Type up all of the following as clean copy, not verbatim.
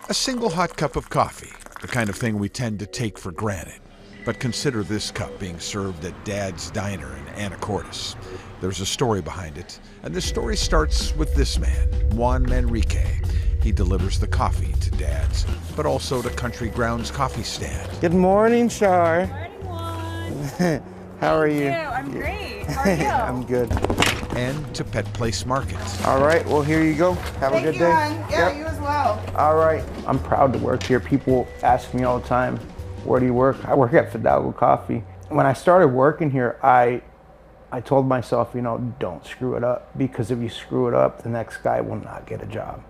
A single hot cup of coffee, the kind of thing we tend to take for granted. But consider this cup being served at Dad's Diner in Anacortes. There's a story behind it, and this story starts with this man, Juan Manrique. He delivers the coffee to Dad's, but also to Country Grounds Coffee Stand. Good morning, Chard. Good morning, Juan. How are you? I'm great. How are you? I'm good. And to Pet Place Market. All right, well, here you go. Have a good day. Thank you, Juan. Yeah, you as well. All right. I'm proud to work here. People ask me all the time, where do you work? I work at Fidalgo Coffee. When I started working here, I told myself, don't screw it up, because if you screw it up, the next guy will not get a job.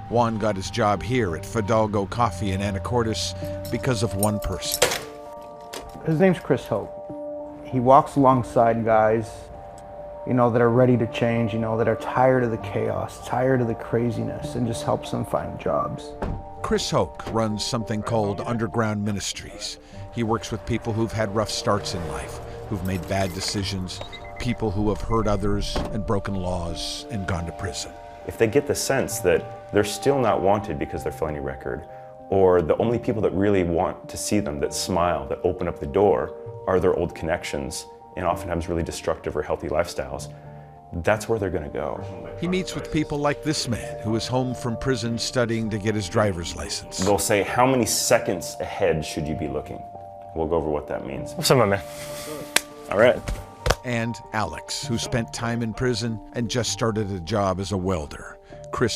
Juan got his job here at Fidalgo Coffee in Anacortes because of one person. His name's Hoke. He walks alongside guys, that are ready to change, that are tired of the chaos, tired of the craziness, and just helps them find jobs. Hoke runs something called Underground Ministries. He works with people who've had rough starts in life, who've made bad decisions, people who have hurt others and broken laws and gone to prison. If they get the sense that they're still not wanted because of their felony record, or the only people that really want to see them, that smile, that open up the door, are their old connections, and oftentimes really destructive or healthy lifestyles, that's where they're going to go. He meets with people like this man who is home from prison studying to get his driver's license. They'll say, how many seconds ahead should you be looking? We'll go over what that means. What's up, my man? All right. And Alex, who spent time in prison and just started a job as a welder.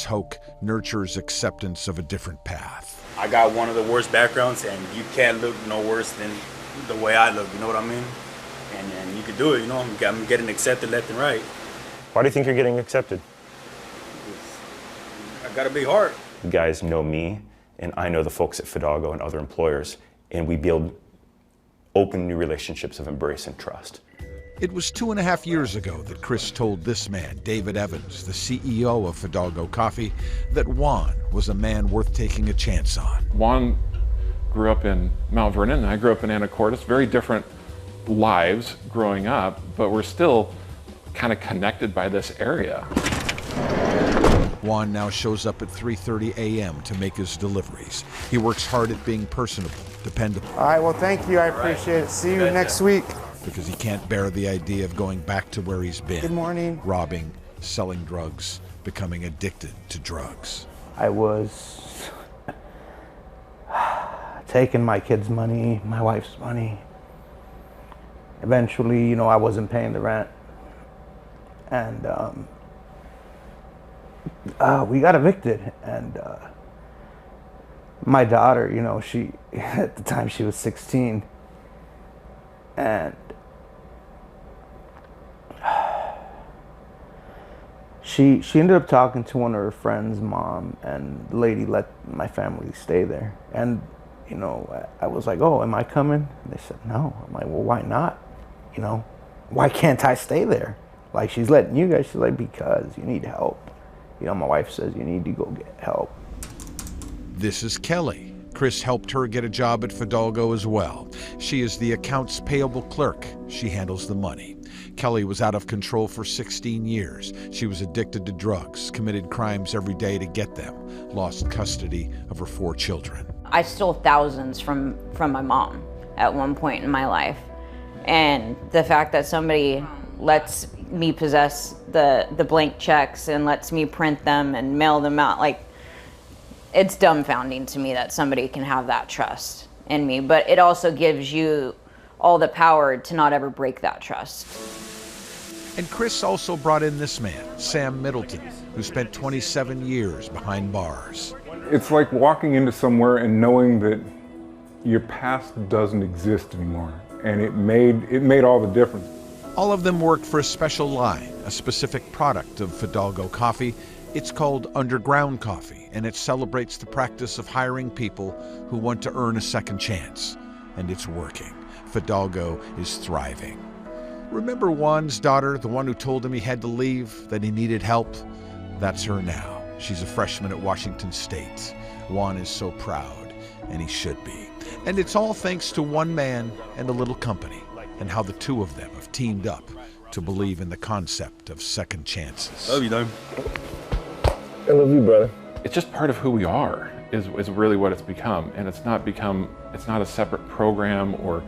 Hoke nurtures acceptance of a different path. I got one of the worst backgrounds, and you can't look no worse than the way I look, you know what I mean? And you can do it, I'm getting accepted left and right. Why do you think you're getting accepted? I gotta be hard. You guys know me, and I know the folks at Fidalgo and other employers, and we build open new relationships of embrace and trust. It was 2.5 years ago that Chris told this man, David Evans, the CEO of Fidalgo Coffee, that Juan was a man worth taking a chance on. Juan grew up in Mount Vernon, and I grew up in Anacortes. Very different lives growing up, but we're still kind of connected by this area. Juan now shows up at 3:30 a.m. to make his deliveries. He works hard at being personable, dependable. All right, well, thank you. I appreciate it. See you next week. Because he can't bear the idea of going back to where he's been. Good morning. Robbing, selling drugs, becoming addicted to drugs. I was taking my kids' money, my wife's money. Eventually, I wasn't paying the rent. And we got evicted. And my daughter, she, at the time she was 16. And she ended up talking to one of her friends' mom, and the lady let my family stay there. And, I was like, oh, am I coming? And they said, no. I'm like, well, why not? Why can't I stay there? Like, she's letting you guys. She's like, because you need help. My wife says you need to go get help. This is Kelly. Chris helped her get a job at Fidalgo as well. She is the accounts payable clerk. She handles the money. Kelly was out of control for 16 years. She was addicted to drugs, committed crimes every day to get them, lost custody of her 4 children. I stole thousands from my mom at one point in my life. And the fact that somebody lets me possess the blank checks and lets me print them and mail them out, like, it's dumbfounding to me that somebody can have that trust in me, but it also gives you all the power to not ever break that trust. And Chris also brought in this man, Sam Middleton, who spent 27 years behind bars. It's like walking into somewhere and knowing that your past doesn't exist anymore, and it made all the difference. All of them worked for a special line, a specific product of Fidalgo Coffee. It's called Underground Coffee, and it celebrates the practice of hiring people who want to earn a second chance. And it's working. Fidalgo is thriving. Remember Juan's daughter, the one who told him he had to leave, that he needed help? That's her now. She's a freshman at Washington State. Juan is so proud, and he should be. And it's all thanks to one man and a little company, and how the two of them have teamed up to believe in the concept of second chances. Love you, though. I love you, brother. It's just part of who we are. is really what it's become. And it's not a separate program, or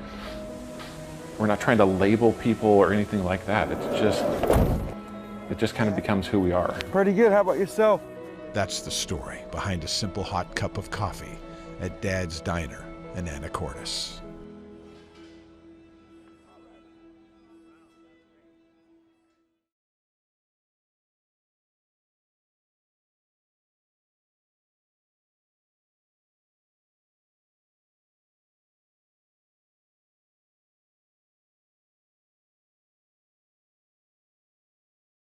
we're not trying to label people or anything like that. It just kind of becomes who we are. Pretty good. How about yourself? That's the story behind a simple hot cup of coffee at Dad's Diner in Anacortes.